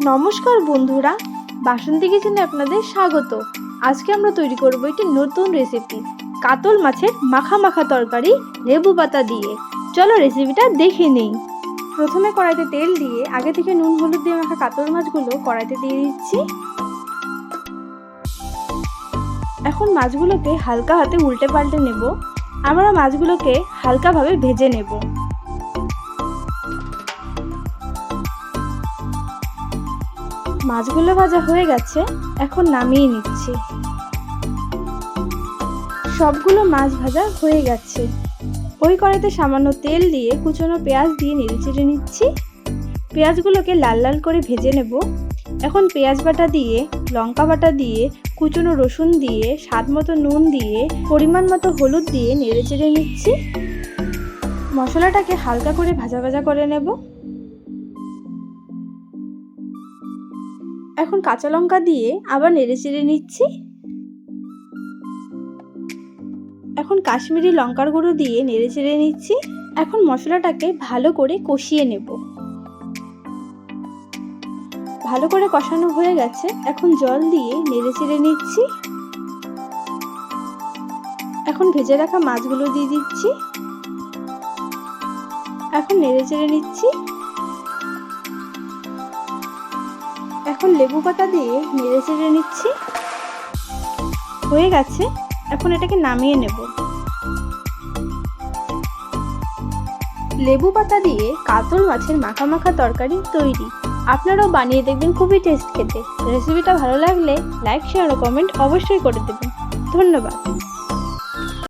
নমস্কার বন্ধুরা, বাসন্তী কিচেনে আপনাদের স্বাগত। আজকে আমরা তৈরি করব একটি নতুন রেসিপি, কাতল মাছের মাখা মাখা তরকারি লেবু পাতা দিয়ে। চলো রেসিপিটা দেখে নেই। প্রথমে কড়াইতে তেল দিয়ে আগে থেকে নুন হলুদ দিয়ে মাখা কাতল মাছগুলো কড়াইতে দিয়ে দিচ্ছি। এখন মাছগুলোকে হালকা হাতে উল্টে পাল্টে নেব। আমরা মাছগুলোকে হালকাভাবে ভেজে নেব। মাছগুলো ভাজা হয়ে গেছে, এখন নামিয়ে নিচ্ছি। সবগুলো মাছ ভাজা হয়ে গেছে। ওই কড়াইতে সামান্য তেল দিয়ে কুচনো পেঁয়াজ দিয়ে নেড়েচেড়ে নিচ্ছি। পেঁয়াজগুলোকে লাল লাল করে ভেজে নেব। এখন পেঁয়াজ বাটা দিয়ে, লঙ্কা বাটা দিয়ে, কুচনো রসুন দিয়ে, স্বাদ মতো নুন দিয়ে, পরিমাণ মতো হলুদ দিয়ে নেড়েচেড়ে নিচ্ছি। মশলাটাকে হালকা করে ভাজা ভাজা করে নেব। এখন কাঁচা লঙ্কা দিয়ে আবার নেড়েচেড়ে নিচ্ছি। এখন কাশ্মীরি লঙ্কার গুঁড়ো দিয়ে নেড়েচেড়ে নিচ্ছি। এখন মশলাটাকে ভালো করে কষিয়ে নেব। ভালো করে কষানো হয়ে গেছে, এখন জল দিয়ে নেড়েচেড়ে নিচ্ছি। এখন ভেজে রাখা মাছগুলো দিয়ে দিচ্ছি। এখন নেড়েচেড়ে নিচ্ছি। এখন লেবু পাতা দিয়ে নেড়েচেড়ে নিচ্ছি। হয়ে গেছে, এখন এটাকে নামিয়ে নেব। লেবু পাতা দিয়ে কাতল মাছের মাখা মাখা তরকারি তৈরি। আপনারাও বানিয়ে দেখবেন, খুবই টেস্ট খেতে। রেসিপিটা ভালো লাগলে লাইক, শেয়ার ও কমেন্ট অবশ্যই করে দেবেন। ধন্যবাদ।